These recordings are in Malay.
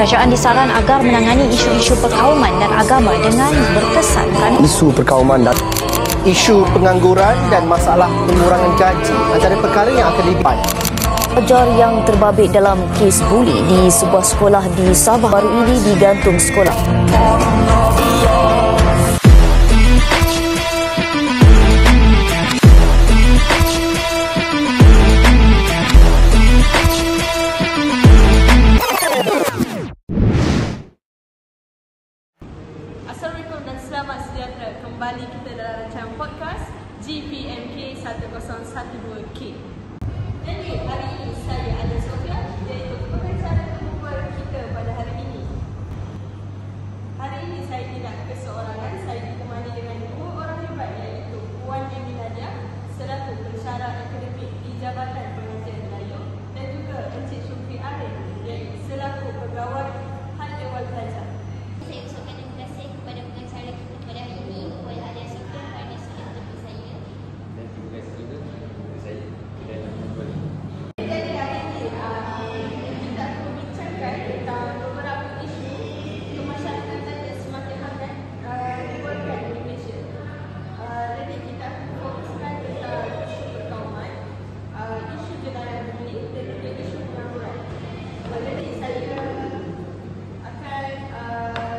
Kerajaan disaran agar menangani isu-isu perkauman dan agama dengan berkesan kerana isu perkauman dan isu pengangguran dan masalah pengurangan gaji antara perkara yang akan dilibat. Pelajar yang terbabit dalam kes buli di sebuah sekolah di Sabah baru ini digantung sekolah. Assalamualaikum dan selamat sejahtera. Kembali kita dalam rancangan podcast GPMK 1012K. Jadi hari ini saya ada Sofia iaitu pengacara perempuan kita pada hari ini. Hari ini saya tidak keseorangan, saya ditemani dengan dua orang hebat iaitu Puan Amy Nadia selaku pensyarah akademik di Jabatan Pengajian Melayu dan juga Encik Syukri Arif iaitu selaku pegawai Hal Ehwal Pelajar. Saya ucapkan terima kasih kepada pengacara kita pada hari ini, kepada Alia Syukri kerana sudah menemui saya. Dan terima kasih juga kepada saya kerana kembali. Jadi hari ini kita akan membincangkan tentang beberapa isu kemasyarakatan yang semakin hangat dibuatkan di Malaysia. Jadi kita akan fokuskan tentang isu perkauman, isu jalanan bumi dan juga isu pengangguran. Jadi saya akan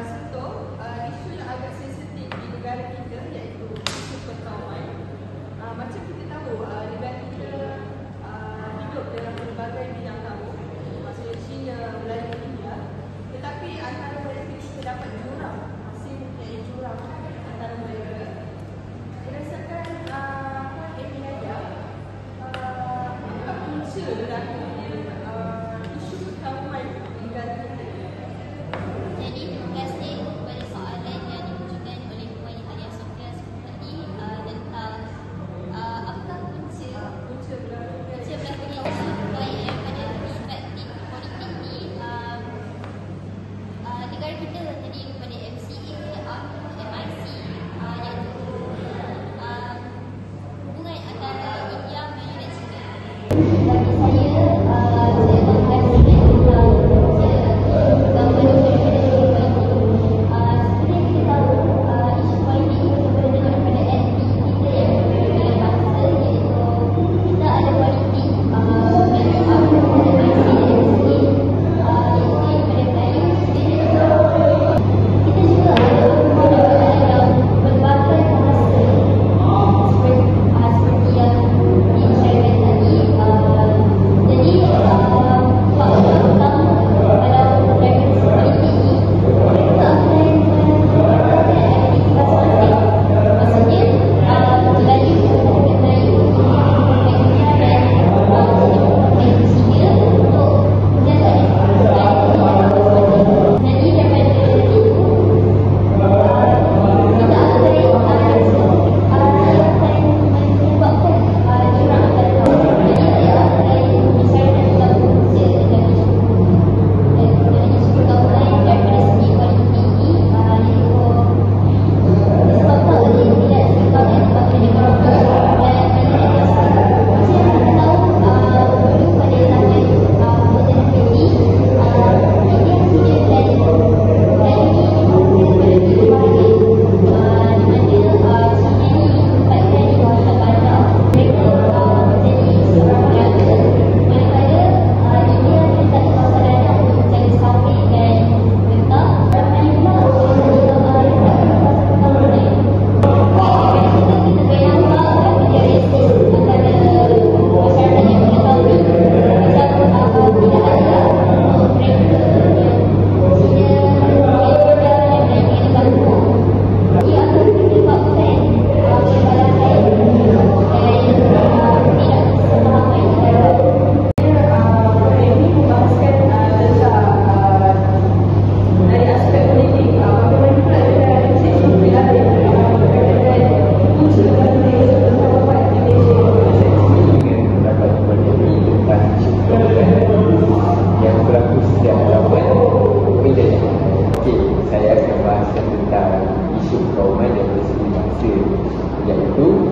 sentuh isu yang agak sensitif di negara kita iaitu isu perkauman. Macam kita tahu negara kita hidup dalam berbagai bidang tamu, maksudnya China, Melayu, India. Tetapi antara mereka kita dapat jurang, masih mempunyai jurang antara mereka. Berdasarkan Puan Amy Nadia, apa punca berlakunya isu perkauman di negara kita? Jadi terima kasih kepada soalan yang dimunculkan oleh Puan Alia Sofia tadi tentang apakah punca berlakunya isu perkauman pada praktik politik di negara kita tadi kepada MCA atau MIC iaitu hubungan antara India, Melayu dan China. Bagi saya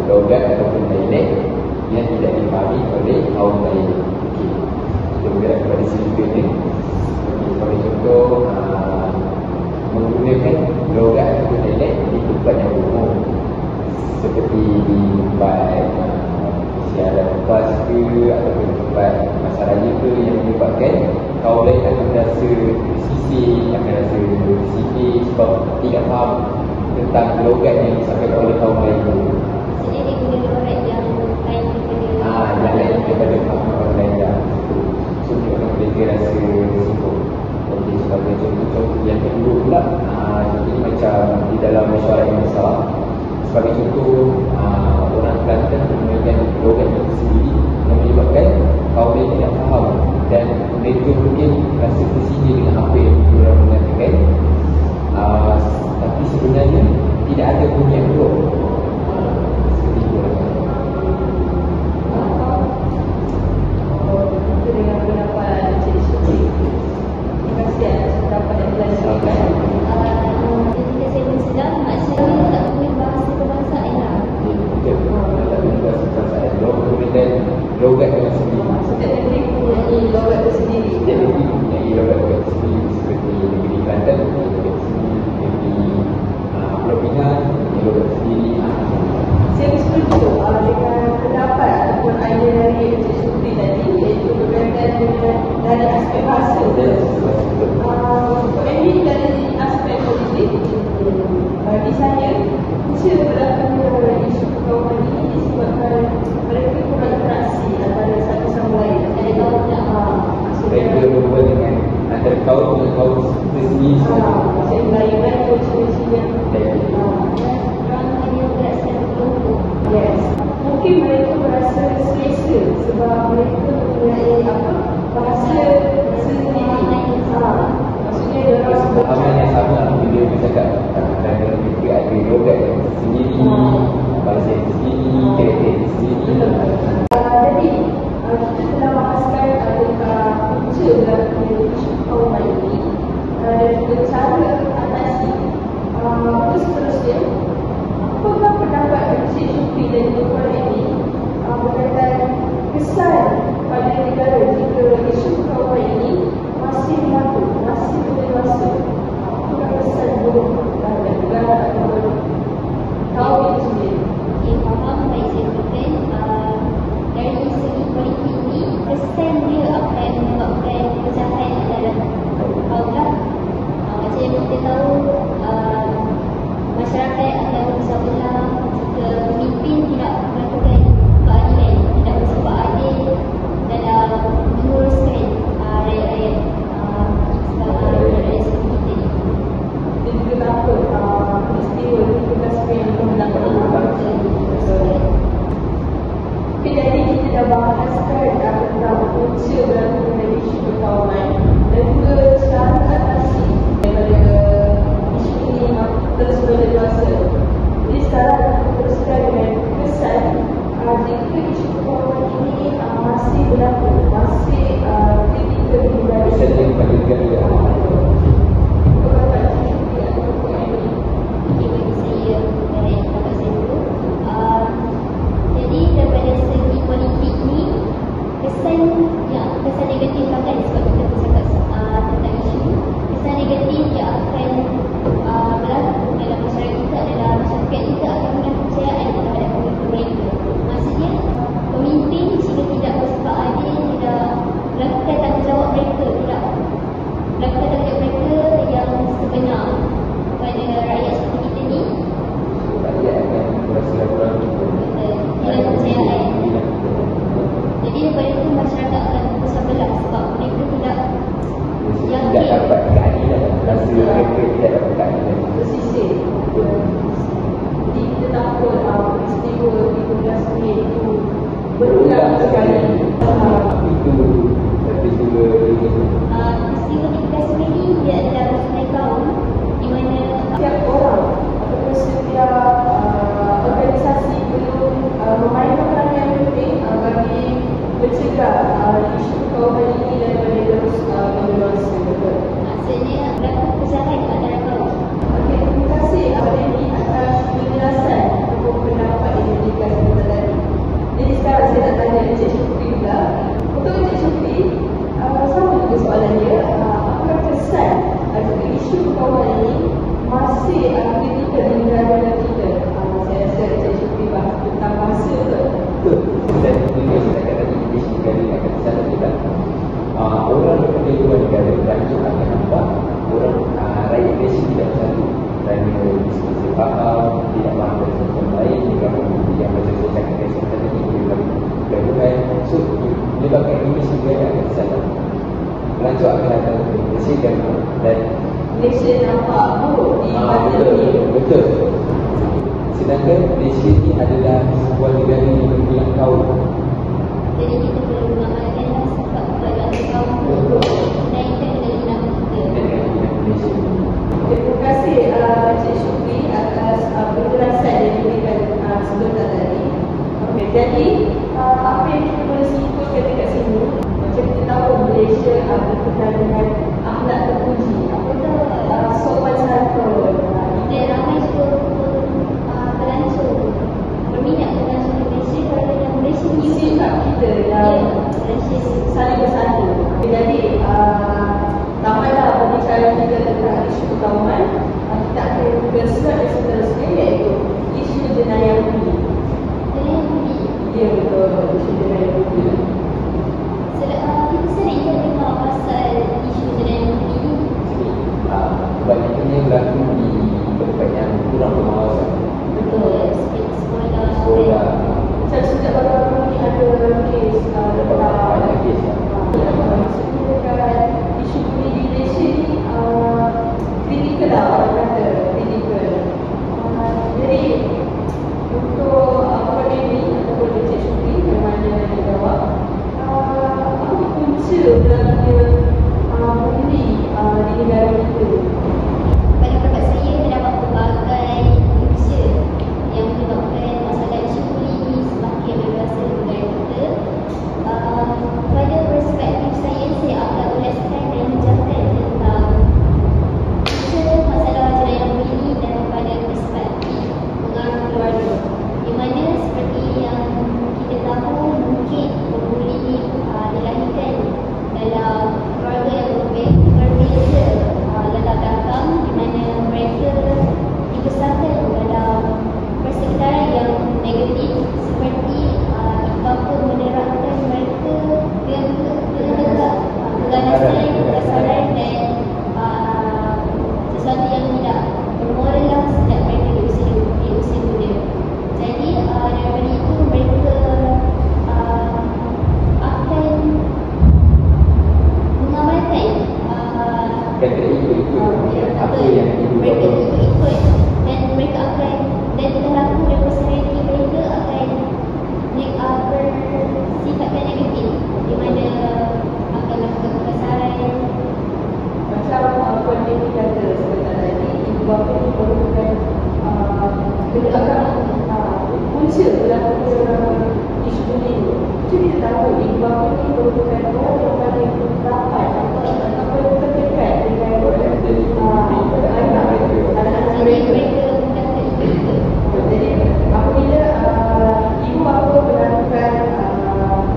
logat ataupun dialek yang tidak dipahami oleh kaum lain. Okey, kita bergerak kepada segi ni. Oleh contoh ataupun tempat masaraya ke yang menyebabkan kaum lain akan rasa tersisih, akan rasa tersisih sebab tidak faham tentang logat yang disampaikan oleh kaum lain tu. Maksudnya dia guna logat yang lain daripada Yang lain daripada faham orang lain dah. So mereka rasa risiko. Jadi sebagai contoh yang kedua pula, jadi macam di dalam mesyuarat yang besar, sebagai contoh orang Kelantan memainkan logat yang tersendiri yang menyebabkan kaum lain tidak faham dan mereka mungkin rasa tersinggung dengan apa yang diorang mengatakan, tapi sebenarnya tidak ada bunyi yang keluar. Seperti itu lah. Itu dengan pendapat Encik Suci. Terima kasih atas pendapat yang telah disampaikan. ketika saya bersedang, mak saya tak boleh bahasa kebangsaan lah. Tak boleh bahasa perasaan. Diorang menggunakan logat yang sendiri. Setiap negeri mempunyai logat tersendiri. Setiap negeri mempunyai logat tersendiri, seperti negeri Kelantan mempunyai logat tersendiri, negeri Pulau Pinang mempunyai logat tersendiri. Saya bersetuju dengan pendapat ataupun idea dari Encik Supri tadi, iaitu berkaitan dengan dari aspek bahasa. Untuk ini dari aspek politik, bagi saya punca berlakunya isu perkauman ini disebabkan mereka kurang interaksi antara satu sama lain. Ada kawan tak? Mereka berbual dengan antara kaum dengan kaum tersendiri. Saya Melayu-Melayu, Cina-Cina. Orang hanya berasan kelompok. Yes. Mungkin mereka merasa selesa sebab mereka mempunyai bahasa sendiri. Maksudnya dia orang Pemahaman yang sama bila bercakap kerana mereka ada logat yang tersendiri, bahasa yang tersendiri, karakter yang tersendiri. Jadi kita telah bahaskan tentang punca berlakunya isu perkauman ini dan juga cara atasi. Terus seterusnya, apakah pendapat Encik Supri dan Tuan ini berkaitan kesan pada negara jika isu perkauman ini masih berlaku, masih berlaku? Apakah kesan buruk terhadap negara ataupun kaum itu sendiri? Okey, faham baik saya berikan. Dari segi politik ni, kesan dia akan menyebabkan pecahan dalam kaum lah. Macam yang kita tahu, masyarakat akan bersah belah jika pemimpin tidak melakukan keadilan, tidak bersifat adil dalam menguruskan rakyat-rakyat rakyat seperti kita ni. Dan juga takut peristiwa 17 Mei yang berlaku. Okay, jadi kita dah bahaskan tentang punca berlakunya isu perkauman dan juga cara atasi daripada isu ini terus berdewasa. Jadi sekarang kita teruskan dengan kesan jika isu perkauman ini masih berlaku, masih kritikal di negara. Kesan yang pada negara. Jadi daripada segi politik ni, kesan negatif akan, sebab kita bercakap tentang isu, kesan negatif yang akan berlaku dalam masyarakat kita adalah masyarakat kita akan punya kepercayaan terhadap pemimpin mereka. Maksudnya pemimpin jika tidak bersifat adil, tidak melakukan tanggungjawab mereka, tidak melakukan tanggungjawab mereka yang sebenar kepada rakyat seperti kita ni, Rakyat akan berasa kurang hilang kepercayaan. Jadi daripada itu masyarakat akan bersah belah sebab mereka tidak tidak dapat keadilan, rasa mereka tidak dapat keadilan. Bersisih. Jadi kita takut peristiwa 13 Mei itu berulang sekali. Itu peristiwa ini. peristiwa 13 Mei ni dia adalah sungai kaum di mana Setiap orang ataupun setiap organisasi perlu memainkan peranan yang penting bagi mencegah isu perkauman ini daripada terus mendewasa. maksudnya berlaku pecahan antara kaum. Okey, terima kasih Dewi atas penjelasan ataupun pendapat yang diberikan kepada tadi. Jadi sekarang saya nak tanya Encik Supri pula. Untuk Encik Supri, pelancong akan datang ke Malaysia dan Malaysia nampak buruk di mata betul, dunia. betul. Sedangkan Malaysia ni adalah sebuah negara yang berbilang kaum. Jadi kita perlu mengamalkanlah sebab kepada kaum itu menaikkan dengan kita. Dengan Malaysia ni. Terima kasih Encik Syukri atas penjelasan yang diberikan sebentar tadi. Okay, jadi apa yang kita boleh simpulkan dekat sini, macam kita tahu Malaysia berkenaan dengan akhlak terpuji, sopan santun. Dan ramai juga pelancong berminat pelancong di Malaysia kerana yang Malaysia ni Sikap kita yang Malaysia saling bersatu. Jadi tamatlah pembicaraan kita tentang isu perkauman. Kita akan ke slide yang seterusnya, iaitu isu jenayah buli. Ya, betul, isu jenayah buli. Kita sering kan dengar pasal isu jenayah buli ni. Kebanyakannya berlaku di tempat yang kurang pengawasan. Betul, seperti sekolah. Sekolah, Macam sejak baru-baru ni ada kes banyak kes lah. maksudnya dekat isu buli di Malaysia ni kritikal lah, orang kata kritikal. Jadi untuk pandemi ataupun Encik Syukri yang mana dia jawab, apa punca berlakunya buli di negara kita? Pada pendapat saya terdapat pelbagai punca yang menyebabkan masalah isu buli ini semakin berasa di negara kita. Pada perspektif saya akan ulaskan dan menjelaskan tentang punca masalah jenayah buli ini daripada perspektif pengaruh keluarga. Di mana seperti yang kita tahu, mungkin pembuli ini dilahirkan dalam keluarga yang berbeza latar belakang, di mana mereka dibesarkan dalam persekitaran yang negatif, seperti bapa menerapkan mereka dengan tegak keganasan, kebesaran dan sesuatu yang tidak bermoral lah sejak mereka di usia muda. Jadi daripada itu mereka akan mengamalkan Kata ikut apa yang ibu mereka bapa ikut dan mereka akan, dan perilaku dan personaliti mereka akan bersifatkan negatif, di mana akan melakukan kebesaran. Macam pandemi kata sebentar tadi, ibu bapa ni merupakan menyebabkan punca berlakunya isu buli ni. Macam kita tahu ibu bapa ni merupakan orang yang paling rapat ataupun terdekat dengan anak-anak Jadi mereka. mereka bukan terikut. Jadi apabila ibu bapa melakukan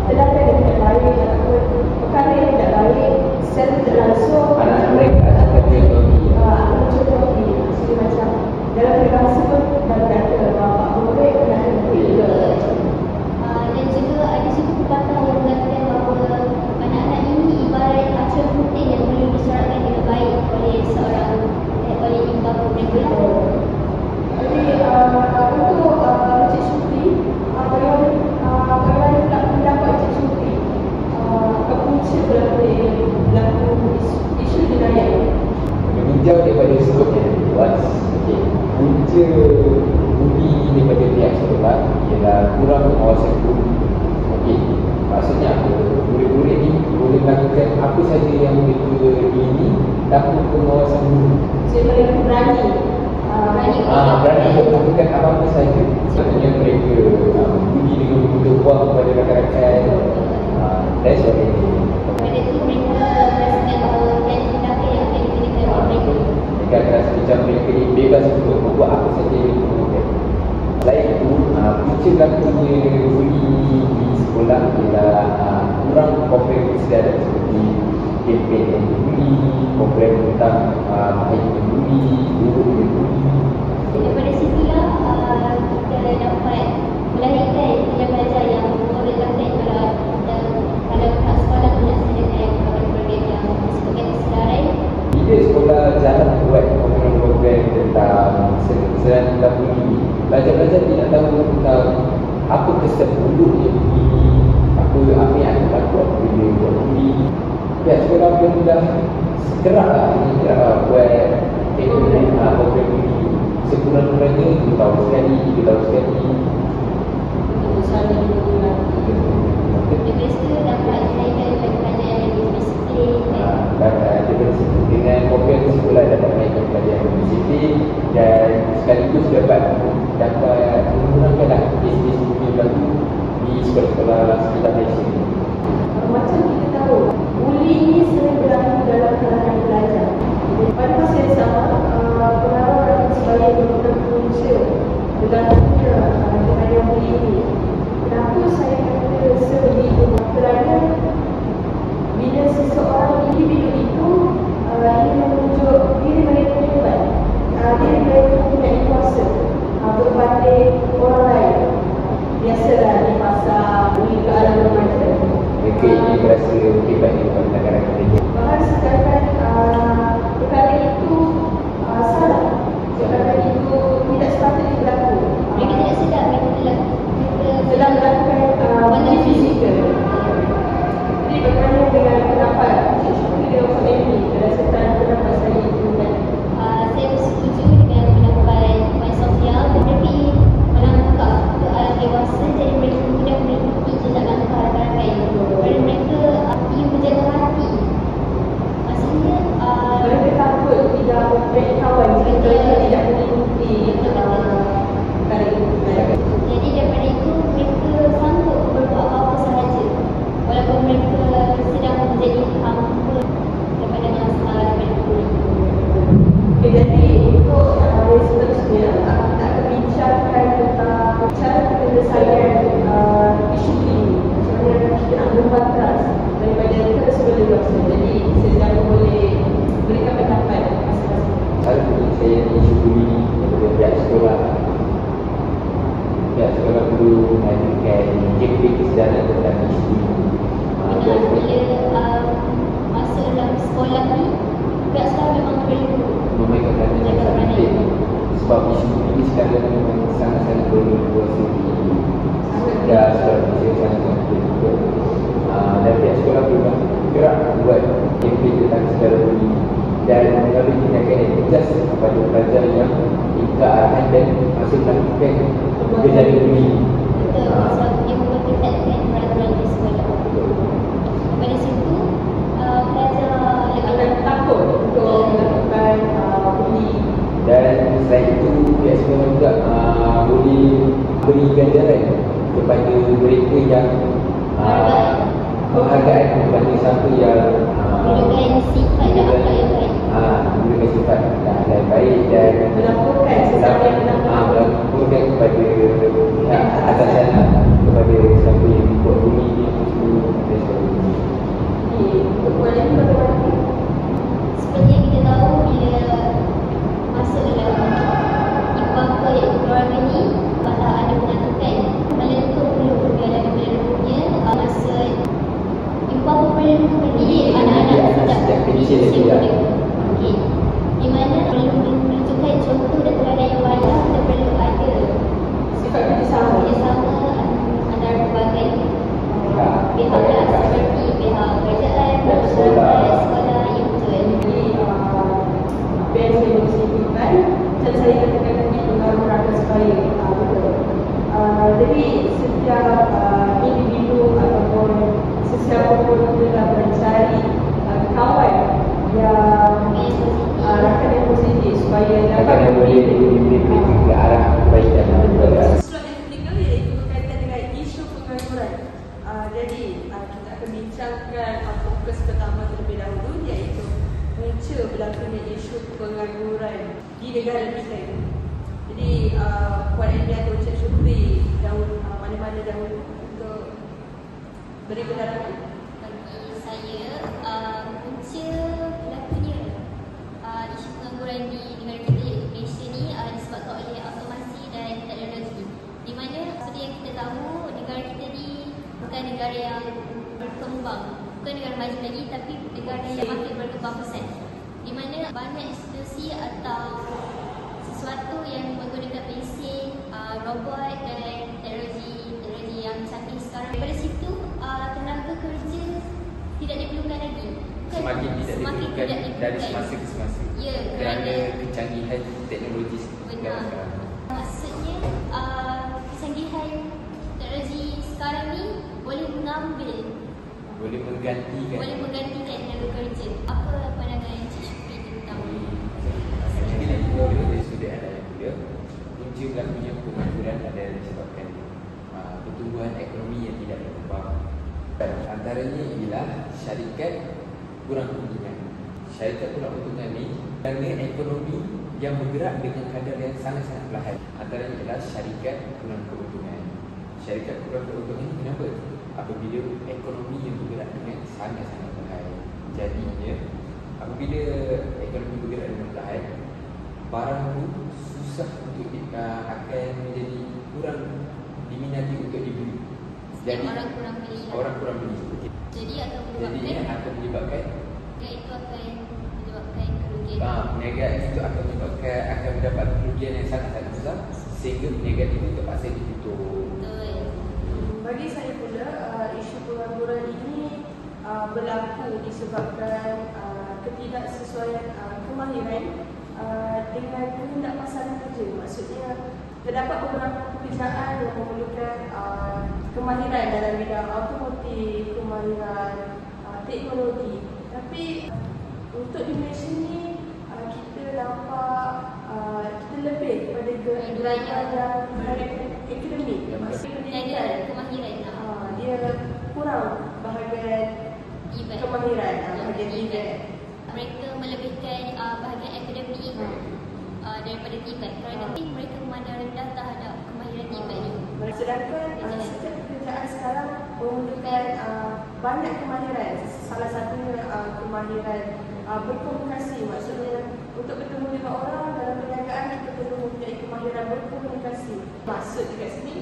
tindakan yang tidak baik ataupun perkara yang tidak baik secara tidak langsung, anak mereka akan contohi. contohi maksudnya macam dalam peribahasa pun berkata bapak murid anak murid juga. Dan juga ada satu pepatah yang mengatakan bahawa anak-anak ini ibarat acuan putih yang perlu disorakkan dengan baik oleh oleh ibu bapa mereka. Jadi untuk Encik Syukri, bagaimana pula pendapat Encik Syukri punca berlaku isu jenayah ini? Meninjau daripada skop yang luas, punca buli daripada pihak sekolah ialah kurang pengawasan guru. Maksudnya apa? Murid-murid ni boleh melakukan apa saja yang mereka ingini tanpa pengawasan guru. Jadi mereka berani Berani untuk melakukan apa-apa saja. Maksudnya mereka buli dengan membutuh wang kepada rakan-rakan dan sebagainya. Pada itu mereka merasakan bahawa ada tindakan yang akan dikenakan oleh mereka. Mereka akan rasa macam mereka ni bebas untuk membuat apa saja yang mereka mahukan. Selain itu, punca berlakunya buli di sekolah ialah kurang komplain kesedaran seperti kempen anti-buli, komplain tentang bahaya buli, buruknya buli. Daripada situlah kita dapat melahirkan pelajar-pelajar yang merelakan kalau pihak sekolah tidak sediakan program-program yang disebutkan kesedaran. Bila sekolah jarang buat program-program tentang kesedaran tentang buli, pelajar-pelajar tidak tahu tentang apa kesan buruknya buli, apa yang akan berlaku apabila buat buli. Pihak sekolah pun dah gerak buat program ini sekurang-kurangnya 2 tahun sekali, 3 tahun sekali. Lepas tu dapat saya pelajaran yang lebih spesifik. Dengan program sekolah dapat menaikkan pelajaran yang lebih spesifik dan sekaligus dapat menggunakan kes-kes bumi berlaku di sekolah-sekolah sekitar Malaysia. Macam kita tahu, buli ni sering berlaku dalam kalangan pelajar. Pada masa yang sama, pengaruh sebagai beberapa punca berlakunya dengan yang buli ini. Kenapa saya kata sebegitu? Kerana bila seseorang individu itu ingin menunjuk diri mereka hebat, diri mereka mempunyai kuasa berbanding orang lain. Biasalah di masa buli ke alam remaja, Mereka ini berasa hebat di depan negara kita. bahkan sedangkan perkara itu salah, perkara itu tidak sepatutnya berlaku. Mereka tidak sedar mereka Sedang melakukan benda fizikal. Jadi berkenaan dengan pendapat Cik Syukri dan Ustaz Amy berdasarkan pendapat saya itu kan. saya setuju dengan pendapat Puan Sofia, tetapi melangkah ke alam dewasa jadi mereka mudah mengikuti jejak langkah rakan-rakan kerana mereka ingin menjaga hati. Maksudnya Mereka takut tidak mempunyai kawan jika mereka tidak mengikuti perkara itu kan. jadi daripada itu mereka sanggup berbuat apa-apa sahaja walaupun mereka sedang menjadi hampa daripada masalah daripada kulit. Okay, jadi untuk hari seterusnya kita akan bincangkan tentang cara penyelesaian isu ini. Macam mana kita nak membatras daripada tersebut dewasa. Jadi sesiapa boleh berikan pendapat masing-masing. Satu saya isu buli daripada pihak sekolah. Pihak sekolah perlu mengadakan kempen kesedaran tentang isu ini. Bila masuk dalam sekolah ni, pihak sekolah memang perlu Memainkan peranan yang sangat penting. Sebab isu ini sekarang memang sangat-sangat perlu dikuasai dan sekolah Malaysia sangat-sangat perlu. Dan pihak sekolah perlu bergerak buat kempen tentang sejarah buli dan mengambil tindakan yang tegas kepada pelajar yang ikut arahan dan masih melakukan kejadian buli. betul sebab dia memperketatkan peraturan di sekolah. Daripada situ, pelajar Akan lebih takut untuk melakukan buli. Dan selain itu pihak sekolah juga boleh beri ganjaran kepada mereka yang penghargaan kepada siapa yang menunjukkan sifat dan akhlak yang baik. menunjukkan sifat dan akhlak yang baik dan Melaporkan sesiapa yang melakukan. melaporkan kepada pihak atasan kepada siapa yang buat buli itu dan sebagainya. Untuk Puan Amy bagaimana? Seperti yang kita tahu, bila masuk dalam apa yang keluarga ni ada menentukan meletup dulu dalam keluarganya masa ibu-bapa perlu mendidik anak-anak sejak kecil lagi usia lah. muda. Okey. Di mana perlu menunjukkan contoh dan teladan yang baik dan perlu ada Sifat kerjasama. kerjasama antara pelbagai pihak Pihak seperti pihak kerajaan, Dan sekolah, sekolah. ya betul. Jadi apa yang saya boleh simpulkan, macam saya katakan tadi, pengaruh rakan supaya betul. Jadi setiap individu ataupun sesiapa pun telah mencari kawan yang rakan yang positif supaya Akan yang boleh dibimbing ke arah kebaikan dan kebaikan. Slot yang ketiga iaitu berkaitan dengan isu pengangguran. Jadi kita akan bincangkan fokus pertama terlebih dahulu iaitu punca berlakunya isu pengangguran di negara kita ini. Jadi Puan Amy atau Cik Syukri dahulu, mana-mana dahulu untuk beri pendalaman. Bagi saya, punca berlakunya isu pengangguran di negara kita iaitu Malaysia ni disebabkan oleh automasi dan teknologi. Di mana seperti yang kita tahu, negara kita ni bukan negara yang berkembang, bukan negara maju lagi, tapi negara yang makin berkembang pesat. Di mana banyak institusi atau sesuatu yang menggunakan mesin, robot dan teknologi yang canggih sekarang. Daripada situ, tenaga kerja tidak diperlukan lagi. semakin tidak diperlukan dari semasa ke semasa. Ya, kerana kecanggihan teknologi benar. sekarang. Maksudnya kecanggihan teknologi sekarang ni boleh menggantikan tenaga kerja. Apa pandangan Encik Syukri tentang Jadi lagi dari sudut anak yang muda, punca berlakunya pengangguran adalah disebabkan pertumbuhan ekonomi yang tidak berkembang. Antaranya ialah syarikat kurang keuntungan. Syarikat kurang keuntungan ni kerana ekonomi yang bergerak dengan kadar yang sangat-sangat perlahan. Antaranya ialah syarikat kurang keuntungan. Syarikat kurang keuntungan ni kenapa? Apabila ekonomi yang bergerak dengan sangat-sangat perlahan. Jadinya apabila ekonomi bergerak dengan perlahan, barang tu susah untuk akan menjadi kurang diminati untuk dibeli. Jadi orang kurang beli. Jadi akan menyebabkan itu akan menyebabkan kerugian. Perniagaan itu akan menyebabkan mendapat kerugian yang sangat-sangat besar sehingga perniagaan itu terpaksa ditutup. Betul. Bagi saya pula, isu pengangguran ini berlaku disebabkan ketidaksesuaian kemahiran dengan kehendak pasaran kerja. Maksudnya, terdapat beberapa pekerjaan yang memerlukan kemahiran dalam bidang automotif, kemahiran teknologi. Tapi untuk di Malaysia ni kita nampak kita lebih pada gerakan yang akademik. Maksudnya kemahiran dia kurang bahagian kemahiran, bahagian event. Mereka melebihkan bahagian akademik daripada tibat kerana mereka memandang rendah terhadap kemahiran tibat ni. Sedangkan setiap pekerjaan sekarang memerlukan banyak kemahiran. Salah satunya kemahiran berkomunikasi. Maksudnya untuk bertemu dengan orang dalam perniagaan kita perlu mempunyai kemahiran berkomunikasi. Maksud dekat sini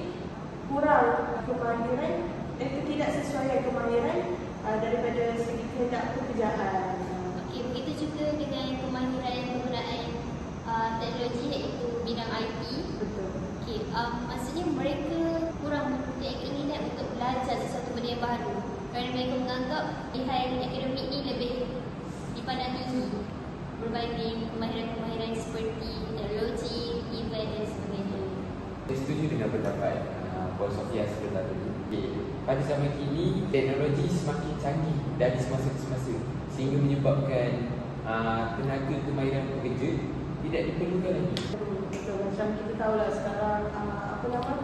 kurang kemahiran ketidaksesuaian kemahiran daripada segi kehendak pekerjaan. Okey, begitu juga dengan kemahiran penggunaan teknologi iaitu bidang IT. Betul. Okey, maksudnya mereka kurang mempunyai keinginan untuk belajar sesuatu benda yang baru kerana mereka menganggap pilihan akademik ini lebih dipandang tinggi berbanding kemahiran-kemahiran seperti teknologi, event dan sebagainya. Saya setuju dengan pendapat Puan Sofia sebentar tadi. Pada zaman kini, teknologi semakin canggih dari semasa ke semasa sehingga menyebabkan tenaga kemahiran pekerja tidak diperlukan lagi. Betul, macam kita tahulah sekarang apa nama?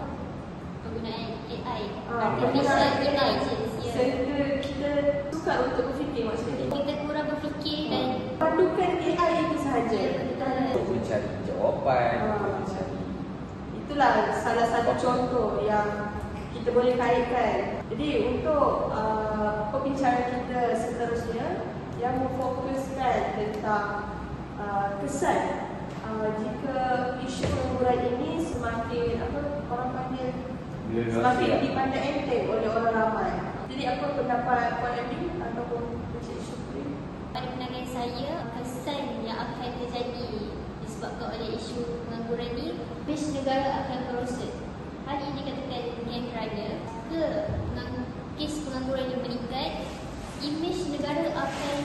Penggunaan AI, Penggunaan intelligence. Sehingga kita sukar untuk berfikir, maksudnya Kita kurang berfikir dan pandukan AI itu sahaja. Untuk mencari jawapan, untuk mencari Itulah salah satu contoh yang kita boleh kaitkan. Jadi untuk perbincangan kita seterusnya yang memfokuskan tentang kesan jika isu pengangguran ini semakin orang panggil semakin dipandang enteng oleh orang ramai. Jadi apa pendapat Puan Adi ataupun Encik Syukri? pada pandangan saya, kesan yang akan terjadi disebabkan oleh isu pengangguran ini, imej negara akan merosot. Hal ini dikatakan dengan kerana kes pengangguran yang meningkat, imej negara akan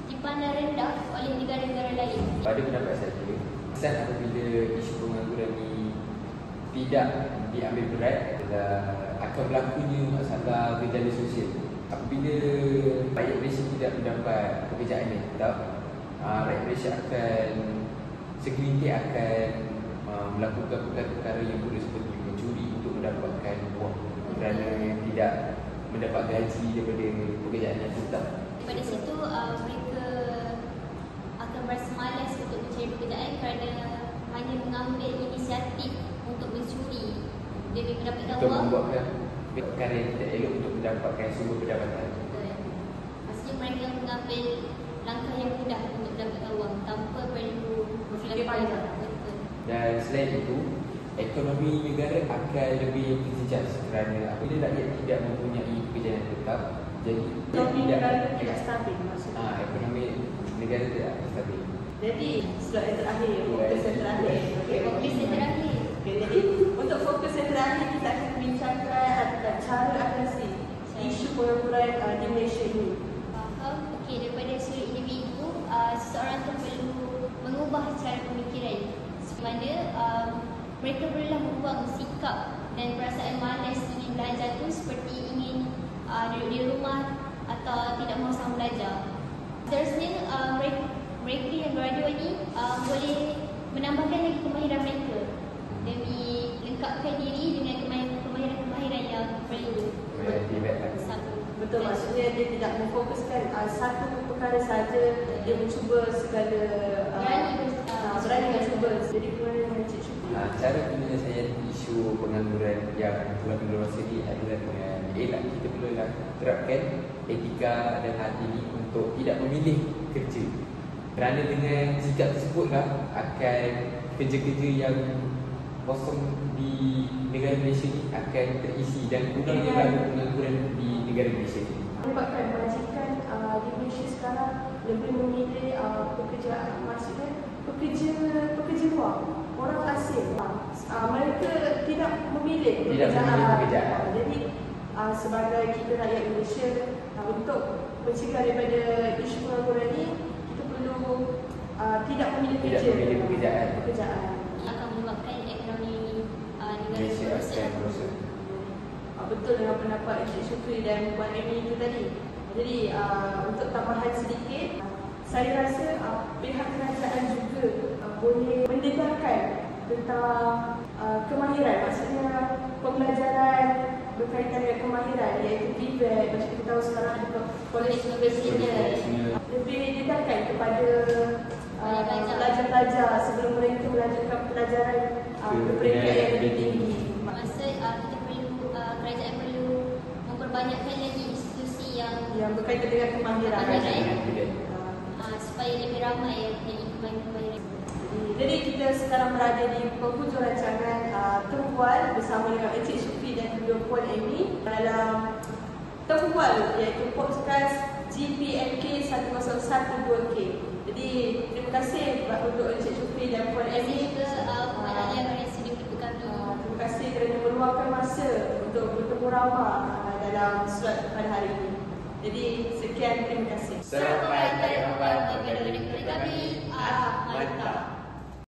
dipandang rendah oleh negara-negara lain. Pada pendapat saya, kesan apabila isu pengangguran ini tidak diambil berat akan berlakunya masalah gejala sosial. Apabila rakyat Malaysia tidak mendapat pekerjaan yang tetap, rakyat Malaysia akan segelintir akan melakukan perkara-perkara yang buruk seperti mencuri untuk mendapatkan wang kerana tidak mendapat gaji daripada pekerjaan yang tetap. Pada situ mereka akan berasa malas untuk mencari pekerjaan kerana hanya mengambil inisiatif untuk mencuri demi mendapatkan Untuk wang. membuatkan perkara yang tidak elok untuk mendapatkan sumber pendapatan. Maksudnya mereka mengambil langkah yang mudah untuk mendapatkan wang tanpa perlu Berfikir panjang. Betul. Dan selain itu, ekonomi negara akan lebih terjejas kerana apabila rakyat tidak mempunyai pekerjaan yang tetap, jadi Ekonomi negara tidak stabil maksudnya. ekonomi negara tidak stabil. Jadi slide yang terakhir, fokus yang terakhir. Okey, Fokus yang terakhir. Okey, jadi untuk fokus yang terakhir kita akan bincangkan cara atasi isu pengangguran di Malaysia ini. Faham? Okey, daripada mereka perlulah membuang sikap dan perasaan malas ingin belajar tu seperti ingin duduk di rumah atau tidak mahu sama belajar. Seterusnya, mereka yang graduate ni boleh menambahkan lagi kemahiran mereka demi lengkapkan diri dengan kemahiran-kemahiran yang perlu. Betul, maksudnya dia tidak memfokuskan satu perkara saja, dia mencuba segala berani mencuba. Jadi bagaimana dengan Encik Syukri? Cara penyelesaian isu pengangguran yang tuan-tuan rasa ni adalah dengan kita perlulah terapkan etika dan hati ini untuk tidak memilih kerja. Kerana dengan sikap tersebutlah akan kerja-kerja yang kosong di negara Malaysia ni akan terisi dan kurangnya pengangguran di negara Malaysia ni. Menyebabkan majikan di Malaysia sekarang lebih memilih pekerjaan, maksudnya pekerja luar, orang asing. Mereka tidak memilih pekerjaan. Jadi sebagai kita rakyat Malaysia, untuk mencegah daripada isu pengangguran ini, kita perlu tidak memilih pekerjaan. Akan menyebabkan ekonomi negara Malaysia akan merosot. Betul dengan pendapat Encik Syukri dan Puan Amy itu tadi. Jadi untuk tambahan sedikit, saya rasa pihak kerajaan juga boleh mendedarkan tentang kemahiran, maksudnya pembelajaran berkaitan dengan kemahiran, iaitu PVET. Macam kita tahu sekarang ada kolej profesional, lebih didedarkan kepada pelajar-pelajar sebelum mereka melanjutkan pelajaran berperingkat yang lebih tinggi. Masa kita perlu, kerajaan perlu memperbanyakkan lagi institusi yang berkaitan dengan kemahiran. Supaya lebih ramai yang mempunyai kemahiran. Jadi kita sekarang berada di penghujung rancangan Tempuan bersama dengan Encik Syukri dan juga Puan Amy dalam Tempuan, iaitu podcast GPMK 101.2K. Jadi terima kasih untuk Encik Syukri dan Puan Amy. Puan Alia dari studio kami. Terima kasih kerana meluangkan masa untuk bertemu ramah dalam slot pada hari ini. Jadi sekian, terima kasih. Sampai jumpa Kami. mantap.